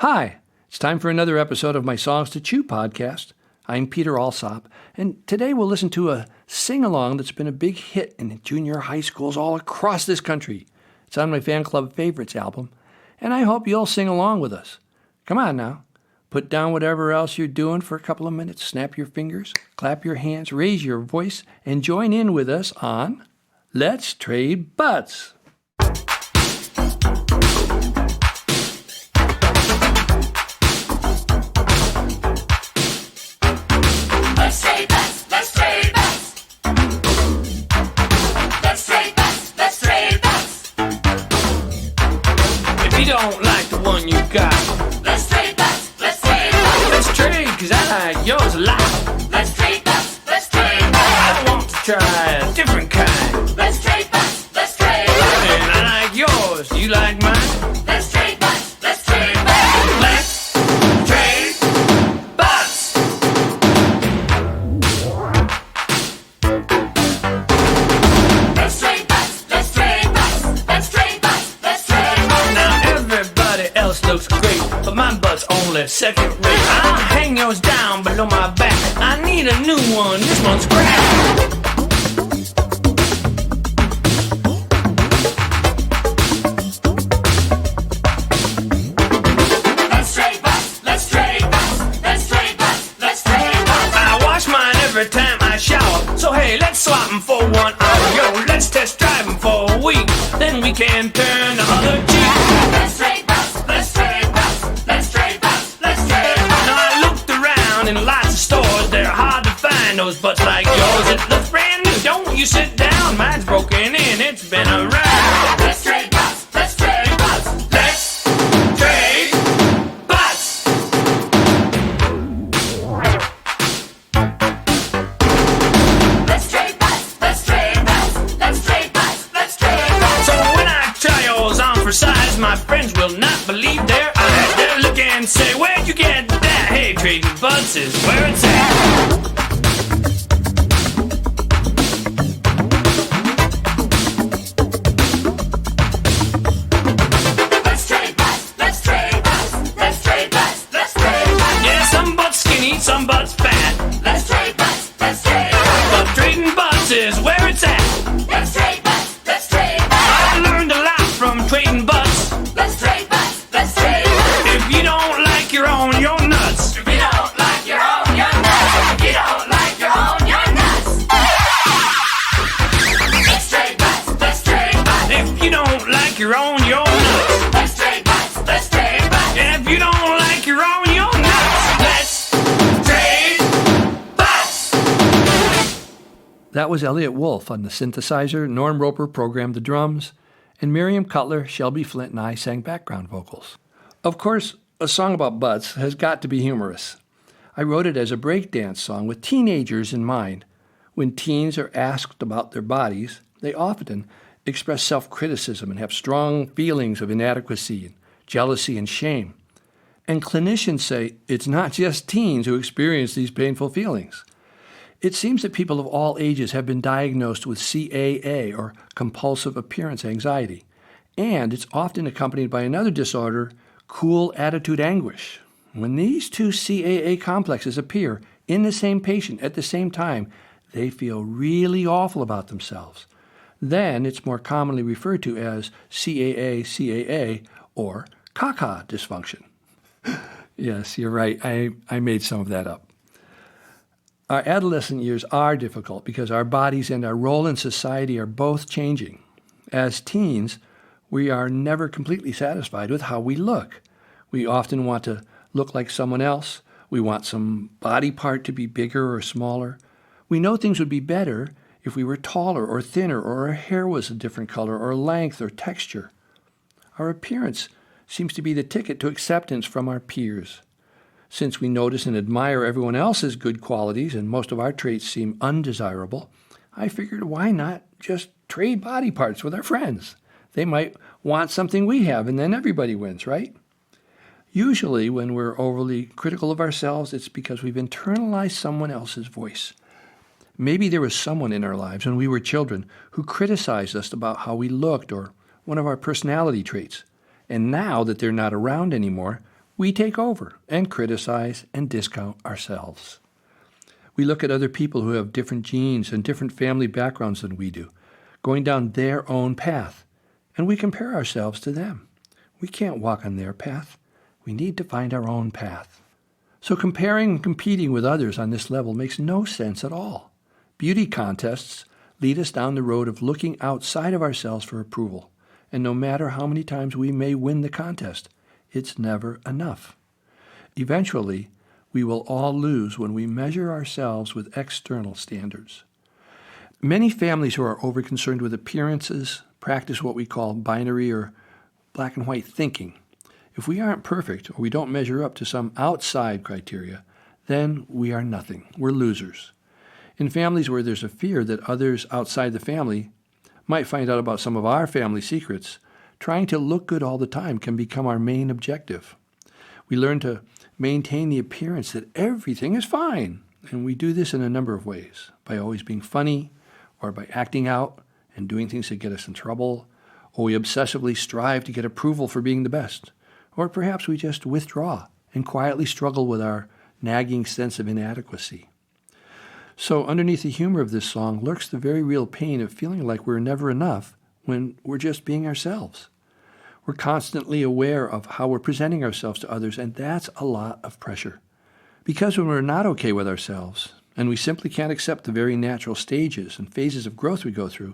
Hi, it's time for another episode of my Songs to Chew podcast. I'm Peter Alsop, and today we'll listen to a sing-along that's been a big hit in junior high schools all across this country. It's on my Fan Club Favorites album, and I hope you'll sing along with us. Come on now. Put down whatever else you're doing for a couple of minutes, snap your fingers, clap your hands, raise your voice, and join in with us on Let's Trade Butts. Let's trade butts, let's trade butts. Let's trade butts, let's trade butts. If you don't like the one you got, Let's trade butts, let's trade butts. let's trade, cause I like yours a lot. Let's trade butts, let's trade butts. I want to try a different kind. Let's trade butts, let's trade butts. And I like yours, you like mine? Let's trade butts, let's trade butts. Let's trade butts. Let's trade butts, let's trade butts. Let's trade butts, let's trade butts. Now everybody else looks great, but my butt's only second rate. I'll hang yours down below my back. I need a new one, this one's cracked. Let's trade butts, let's trade butts. Let's trade butts, let's trade butts. I wash mine every time I shower, so hey, let's swap them for 1 hour. Yo, let's test drive them for a week, then we can turn the other cheek. Let's trade butts, let's trade butts. Let's trade butts, let's trade butts. Now I looked around in lots of stores, they're hard to find those butts like yours. It looks brand new, don't you sit down, mine's broken in, it's been around. Let's trade butts, let's trade butts. Let's trade butts. Let's trade butts, let's trade butts. Let's trade butts, let's trade butts. So when I try yours on for size, my friends will not believe their eyes. They'll look and say, where'd you get that? Hey, trading butts is where it's at. Let's trade butts, let's trade butts. Let's trade butts, let's trade butts. Yeah, some butts skinny, some butts fat. Let's trade butts, let's trade butts. But trading butts is where it's at. Let's trade butts, let's trade butts. I learned a lot from trading butts. Let's trade butts, let's trade butts. If you don't like your own, you're nuts. If you don't like your own, you're nuts. If you don't like your own, you're nuts. Let's trade butts, let's trade butts. If you don't like your own, you're nuts. Let's trade butts, let's trade butts. And if you don't like your own, you're nuts. Let's trade butts. That was Elliot Wolf on the synthesizer. Norm Roper programmed the drums, and Miriam Cutler, Shelby Flint, and I sang background vocals. Of course, a song about butts has got to be humorous. I wrote it as a breakdance song with teenagers in mind. When teens are asked about their bodies, they often express self-criticism and have strong feelings of inadequacy and jealousy and shame. And clinicians say it's not just teens who experience these painful feelings. It seems that people of all ages have been diagnosed with CAA, or compulsive appearance anxiety, and it's often accompanied by another disorder, cool attitude anguish. When these two CAA complexes appear in the same patient at the same time, they feel really awful about themselves. Then it's more commonly referred to as CAA, or caca dysfunction. Yes, you're right. I made some of that up. Our adolescent years are difficult because our bodies and our role in society are both changing. As teens, we are never completely satisfied with how we look. We often want to look like someone else. We want some body part to be bigger or smaller. We know things would be better if we were taller or thinner, or our hair was a different color or length or texture. Our appearance seems to be the ticket to acceptance from our peers. Since we notice and admire everyone else's good qualities and most of our traits seem undesirable, I figured why not just trade body parts with our friends? They might want something we have, and then everybody wins, right? Usually when we're overly critical of ourselves, it's because we've internalized someone else's voice. Maybe there was someone in our lives when we were children who criticized us about how we looked or one of our personality traits. And now that they're not around anymore, we take over and criticize and discount ourselves. We look at other people who have different genes and different family backgrounds than we do, going down their own path, and we compare ourselves to them. We can't walk on their path. We need to find our own path. So comparing and competing with others on this level makes no sense at all. Beauty contests lead us down the road of looking outside of ourselves for approval, and no matter how many times we may win the contest, it's never enough. Eventually, we will all lose when we measure ourselves with external standards. Many families who are overconcerned with appearances practice what we call binary or black and white thinking. If we aren't perfect or we don't measure up to some outside criteria, then we are nothing. We're losers. In families where there's a fear that others outside the family might find out about some of our family secrets, trying to look good all the time can become our main objective. We learn to maintain the appearance that everything is fine, and we do this in a number of ways, by always being funny, or by acting out and doing things that get us in trouble, or we obsessively strive to get approval for being the best, or perhaps we just withdraw and quietly struggle with our nagging sense of inadequacy. So underneath the humor of this song lurks the very real pain of feeling like we're never enough when we're just being ourselves. We're constantly aware of how we're presenting ourselves to others, and that's a lot of pressure. Because when we're not okay with ourselves, and we simply can't accept the very natural stages and phases of growth we go through,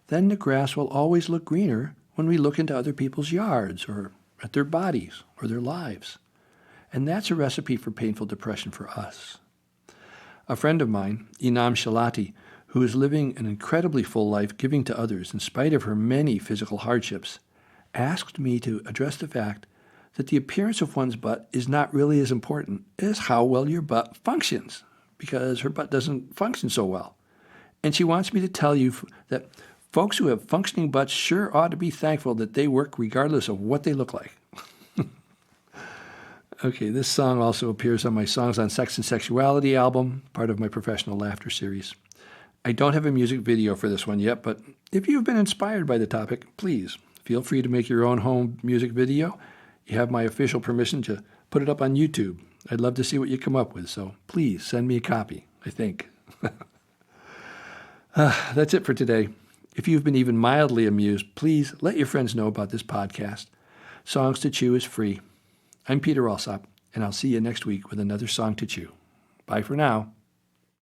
then the grass will always look greener when we look into other people's yards or at their bodies or their lives. And that's a recipe for painful depression for us. A friend of mine, Inam Shalati, who is living an incredibly full life giving to others in spite of her many physical hardships, asked me to address the fact that the appearance of one's butt is not really as important as how well your butt functions, because her butt doesn't function so well. And she wants me to tell you that folks who have functioning butts sure ought to be thankful that they work regardless of what they look like. Okay, this song also appears on my Songs on Sex and Sexuality album, part of my Professional Laughter series. I don't have a music video for this one yet, but if you've been inspired by the topic, please feel free to make your own home music video. You have my official permission to put it up on YouTube. I'd love to see what you come up with, so please send me a copy, I think. That's it for today. If you've been even mildly amused, please let your friends know about this podcast. Songs to Chew is free. I'm Peter Alsop, and I'll see you next week with another Song to Chew. Bye for now.